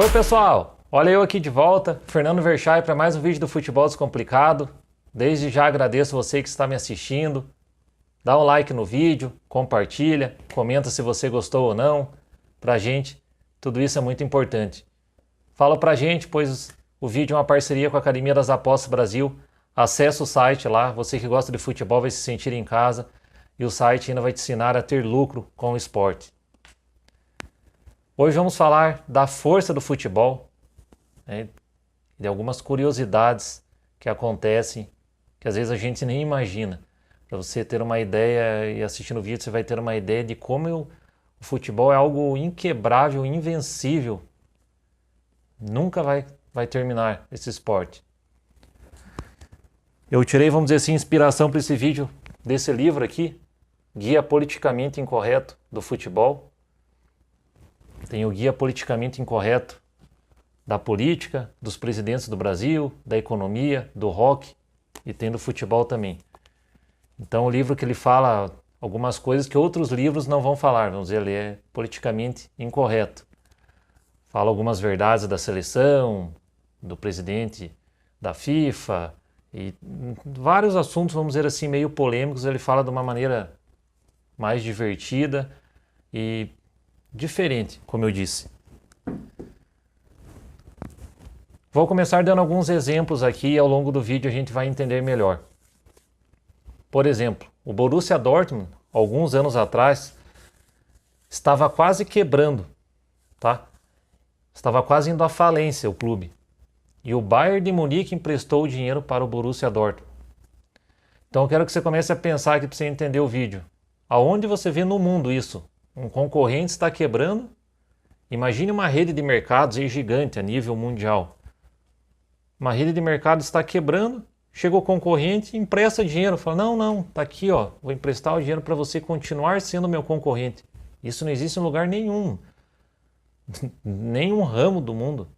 Oi pessoal, olha eu aqui de volta, Fernando Verchay para mais um vídeo do Futebol Descomplicado. Desde já agradeço você que está me assistindo. Dá um like no vídeo, compartilha, comenta se você gostou ou não. Pra gente, tudo isso é muito importante. Fala pra gente, pois o vídeo é uma parceria com a Academia das Apostas Brasil. Acesse o site lá, você que gosta de futebol vai se sentir em casa e o site ainda vai te ensinar a ter lucro com o esporte. Hoje vamos falar da força do futebol, né, de algumas curiosidades que acontecem que às vezes a gente nem imagina. Para você ter uma ideia e assistindo o vídeo você vai ter uma ideia de como o futebol é algo inquebrável, invencível. Nunca vai terminar esse esporte. Eu tirei, vamos dizer assim, inspiração para esse vídeo desse livro aqui, Guia Politicamente Incorreto do Futebol. Tem o Guia Politicamente Incorreto da política, dos presidentes do Brasil, da economia, do rock e tem do futebol também. Então o livro que ele fala algumas coisas que outros livros não vão falar, vamos dizer, ele é politicamente incorreto. Fala algumas verdades da seleção, do presidente da FIFA e vários assuntos, vamos dizer assim, meio polêmicos, ele fala de uma maneira mais divertida e diferente, como eu disse. Vou começar dando alguns exemplos aqui e ao longo do vídeo a gente vai entender melhor. Por exemplo, o Borussia Dortmund, alguns anos atrás, estava quase quebrando, tá? Estava quase indo à falência o clube. E o Bayern de Munique emprestou o dinheiro para o Borussia Dortmund. Então eu quero que você comece a pensar aqui para você entender o vídeo. Aonde você vê no mundo isso? Um concorrente está quebrando? Imagine uma rede de mercados aí gigante a nível mundial. Uma rede de mercado está quebrando, chega o concorrente, empresta dinheiro, fala, não, tá aqui, ó, vou emprestar o dinheiro para você continuar sendo meu concorrente. Isso não existe em lugar nenhum, nenhum ramo do mundo.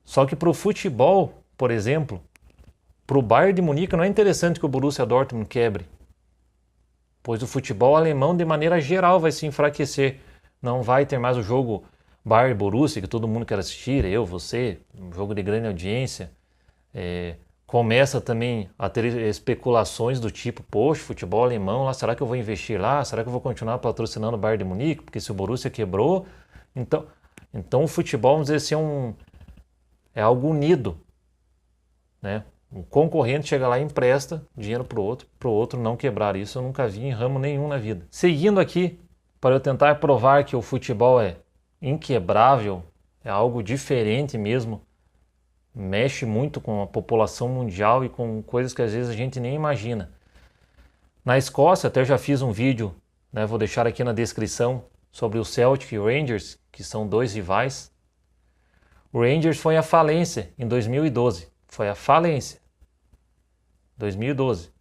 Só que para o futebol, por exemplo, para o Bayern de Munique não é interessante que o Borussia Dortmund quebre, pois o futebol alemão de maneira geral vai se enfraquecer. Não vai ter mais o jogo Bayern-Borussia, que todo mundo quer assistir, eu, você, um jogo de grande audiência. Começa também a ter especulações do tipo, poxa, futebol alemão, lá, será que eu vou investir lá? Será que eu vou continuar patrocinando o Bayern de Munique? Porque se o Borussia quebrou, então o futebol, vamos dizer assim, é algo unido, né? Um concorrente chega lá e empresta dinheiro para o outro não quebrar. Isso eu nunca vi em ramo nenhum na vida. Seguindo aqui, para eu tentar provar que o futebol é inquebrável, é algo diferente mesmo, mexe muito com a população mundial e com coisas que às vezes a gente nem imagina. Na Escócia, até já fiz um vídeo, né, vou deixar aqui na descrição, sobre o Celtic e o Rangers, que são dois rivais. O Rangers foi à falência em 2012. Foi à falência. 2012.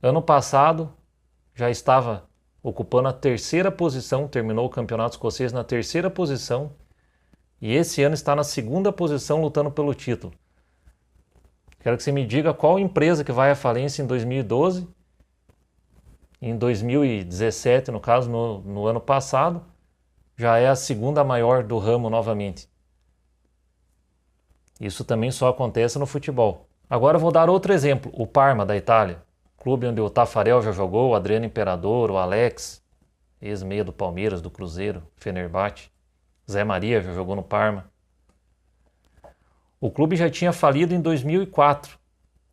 Ano passado já estava ocupando a terceira posição, terminou o campeonato escocês na terceira posição e esse ano está na segunda posição lutando pelo título. Quero que você me diga qual empresa que vai à falência em 2012, em 2017, no caso, no ano passado, já é a segunda maior do ramo novamente. Isso também só acontece no futebol. Agora eu vou dar outro exemplo, o Parma da Itália, clube onde o Taffarel já jogou, o Adriano Imperador, o Alex, ex-meia do Palmeiras, do Cruzeiro, Fenerbahçe, Zé Maria já jogou no Parma. O clube já tinha falido em 2004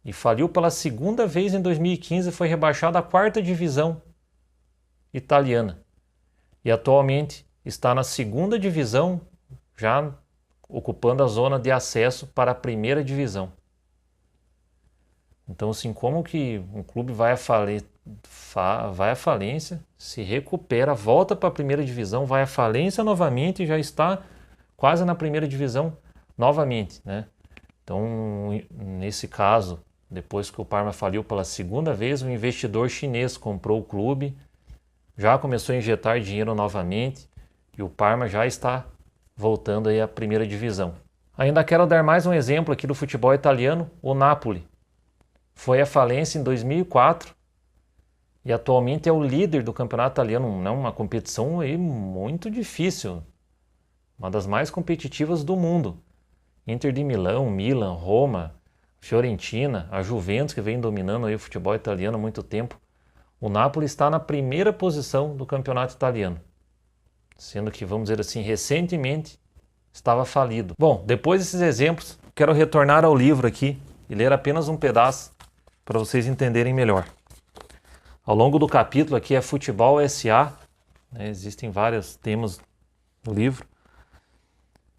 e faliu pela segunda vez em 2015 e foi rebaixado à quarta divisão italiana. E atualmente está na segunda divisão, já ocupando a zona de acesso para a primeira divisão. Então, assim, como que um clube vai à falência, se recupera, volta para a primeira divisão, vai à falência novamente e já está quase na primeira divisão novamente, né? Então, nesse caso, depois que o Parma faliu pela segunda vez, um investidor chinês comprou o clube, já começou a injetar dinheiro novamente e o Parma já está voltando aí à primeira divisão. Ainda quero dar mais um exemplo aqui do futebol italiano, o Napoli. Foi à falência em 2004 e atualmente é o líder do campeonato italiano. É uma competição aí muito difícil. uma das mais competitivas do mundo. Inter de Milão, Milan, Roma, Fiorentina, a Juventus, que vem dominando aí o futebol italiano há muito tempo. O Napoli está na primeira posição do campeonato italiano, sendo que, vamos dizer assim, recentemente estava falido. Bom, depois desses exemplos, quero retornar ao livro aqui e ler apenas um pedaço para vocês entenderem melhor. Ao longo do capítulo aqui é Futebol S.A., né, existem vários temas no livro.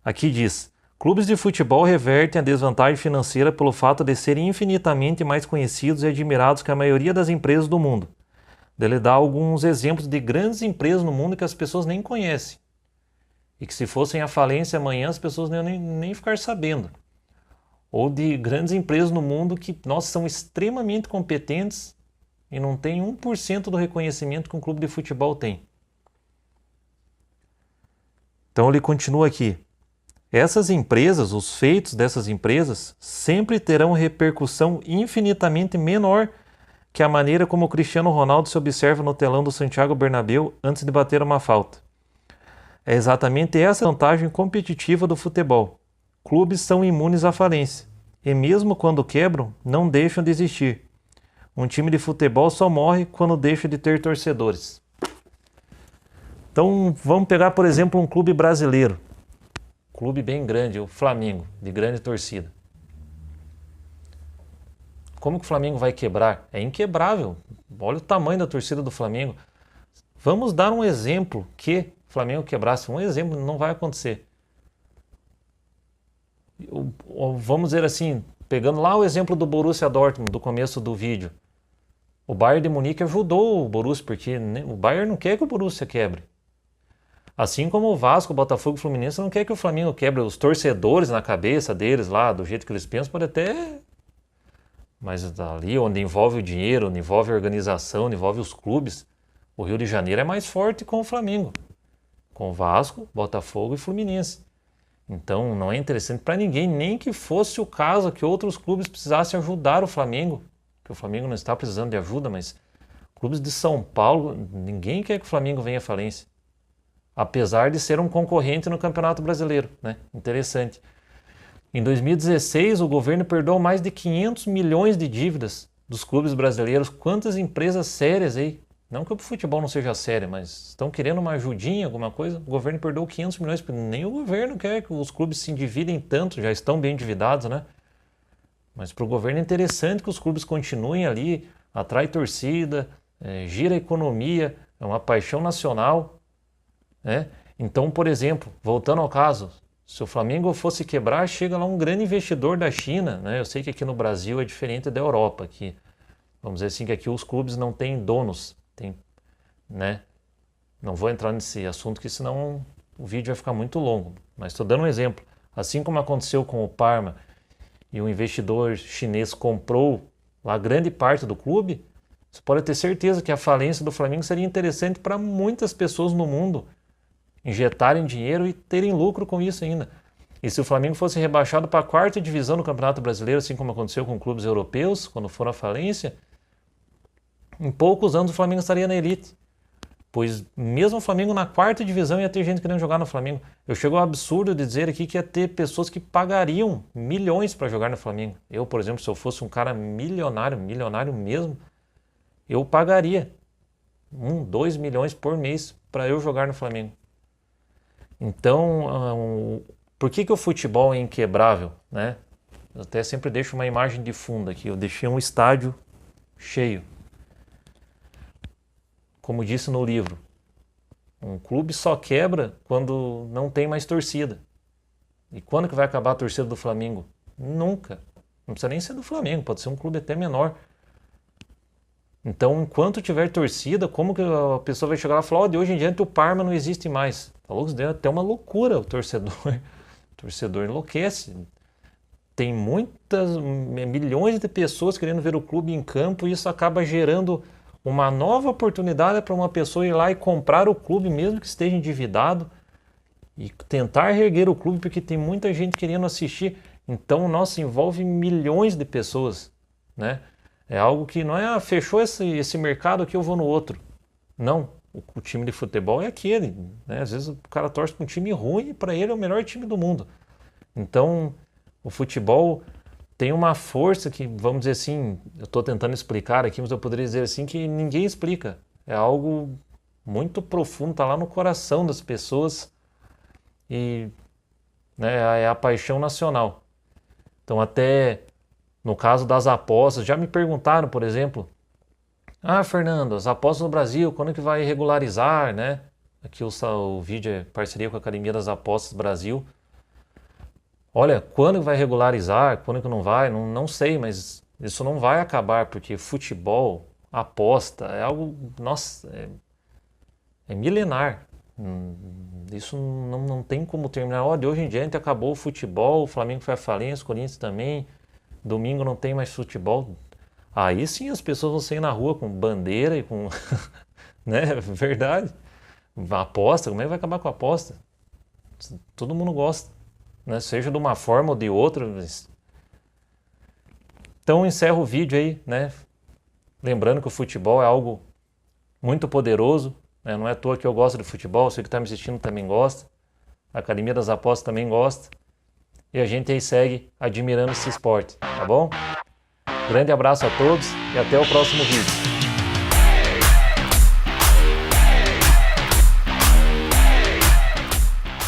Aqui diz: clubes de futebol revertem a desvantagem financeira pelo fato de serem infinitamente mais conhecidos e admirados que a maioria das empresas do mundo. Ele dá alguns exemplos de grandes empresas no mundo que as pessoas nem conhecem. E que se fossem à falência amanhã as pessoas não iam nem ficar sabendo. Ou de grandes empresas no mundo que, nossa, são extremamente competentes e não tem 1% do reconhecimento que um clube de futebol tem. Então ele continua aqui. Essas empresas, os feitos dessas empresas, sempre terão repercussão infinitamente menor que a maneira como o Cristiano Ronaldo se observa no telão do Santiago Bernabéu antes de bater uma falta. É exatamente essa a vantagem competitiva do futebol. Clubes são imunes à falência, e mesmo quando quebram, não deixam de existir. Um time de futebol só morre quando deixa de ter torcedores. Então vamos pegar, por exemplo, um clube brasileiro. Clube bem grande, o Flamengo, de grande torcida. Como que o Flamengo vai quebrar? É inquebrável. Olha o tamanho da torcida do Flamengo. Vamos dar um exemplo que o Flamengo quebrasse. Um exemplo, não vai acontecer. Vamos dizer assim, pegando lá o exemplo do Borussia Dortmund, do começo do vídeo. O Bayern de Munique ajudou o Borussia, porque o Bayern não quer que o Borussia quebre. Assim como o Vasco, o Botafogo e o Fluminense não quer que o Flamengo quebre. Os torcedores na cabeça deles lá, do jeito que eles pensam, pode até... Mas ali onde envolve o dinheiro, onde envolve a organização, onde envolve os clubes, o Rio de Janeiro é mais forte com o Flamengo. Com o Vasco, Botafogo e Fluminense. Então não é interessante para ninguém, nem que fosse o caso que outros clubes precisassem ajudar o Flamengo. Que o Flamengo não está precisando de ajuda, mas clubes de São Paulo, ninguém quer que o Flamengo venha à falência. Apesar de ser um concorrente no Campeonato Brasileiro, né? Interessante. Em 2016, o governo perdoou mais de 500 milhões de dívidas dos clubes brasileiros. Quantas empresas sérias aí? Não que o futebol não seja sério, mas estão querendo uma ajudinha, alguma coisa? O governo perdoou 500 milhões, porque nem o governo quer que os clubes se endividem tanto, já estão bem endividados, né? Mas para o governo é interessante que os clubes continuem ali, atrai torcida, gira a economia, é uma paixão nacional, né? Então, por exemplo, voltando ao caso, se o Flamengo fosse quebrar, chega lá um grande investidor da China, né? Eu sei que aqui no Brasil é diferente da Europa, que, vamos dizer assim, que aqui os clubes não têm donos, né? Não vou entrar nesse assunto, que senão o vídeo vai ficar muito longo, mas estou dando um exemplo. Assim como aconteceu com o Parma e um investidor chinês comprou lá grande parte do clube, você pode ter certeza que a falência do Flamengo seria interessante para muitas pessoas no mundo injetarem dinheiro e terem lucro com isso ainda. E se o Flamengo fosse rebaixado para a quarta divisão do Campeonato Brasileiro, assim como aconteceu com clubes europeus, quando foram à falência, em poucos anos o Flamengo estaria na elite. Pois mesmo o Flamengo na quarta divisão ia ter gente querendo jogar no Flamengo. Eu chego ao absurdo de dizer aqui que ia ter pessoas que pagariam milhões para jogar no Flamengo. Eu, por exemplo, se eu fosse um cara milionário mesmo, eu pagaria 2 milhões por mês para eu jogar no Flamengo. Então, por que o futebol é inquebrável, né? Eu até sempre deixo uma imagem de fundo aqui. Eu deixei um estádio cheio. Como disse no livro, um clube só quebra quando não tem mais torcida. E quando que vai acabar a torcida do Flamengo? Nunca. Não precisa nem ser do Flamengo, pode ser um clube até menor. Então, enquanto tiver torcida, como que a pessoa vai chegar lá e falar, de hoje em diante o Parma não existe mais? Falou que até uma loucura o torcedor. O torcedor enlouquece. Tem milhões de pessoas querendo ver o clube em campo e isso acaba gerando uma nova oportunidade para uma pessoa ir lá e comprar o clube, mesmo que esteja endividado, e tentar reerguer o clube, porque tem muita gente querendo assistir. Então, nossa, envolve milhões de pessoas, né? É algo que não é, fechou esse mercado aqui, eu vou no outro. Não, o time de futebol é aquele, né? Às vezes o cara torce para um time ruim e para ele é o melhor time do mundo. Então, o futebol tem uma força que, vamos dizer assim, eu estou tentando explicar aqui, mas eu poderia dizer assim que ninguém explica. É algo muito profundo, está lá no coração das pessoas e, né, é a paixão nacional. Então, até no caso das apostas, já me perguntaram, por exemplo, Fernando, as apostas no Brasil, quando é que vai regularizar, né? Aqui o vídeo é parceria com a Academia das Apostas Brasil. Olha, quando vai regularizar, quando que não vai, não sei, mas isso não vai acabar, porque futebol, aposta, é algo, nossa, é milenar. Isso não tem como terminar. Ó, de hoje em diante acabou o futebol, o Flamengo foi à falência, o Corinthians também, domingo não tem mais futebol. Aí sim as pessoas vão sair na rua com bandeira e com... né, verdade. Aposta, como é que vai acabar com a aposta? Todo mundo gosta, né? Seja de uma forma ou de outra. Então encerro o vídeo aí, né? Lembrando que o futebol é algo muito poderoso, né? Não é à toa que eu gosto de futebol, você que está me assistindo também gosta. A Academia das Apostas também gosta. E a gente aí segue admirando esse esporte, tá bom? Grande abraço a todos e até o próximo vídeo.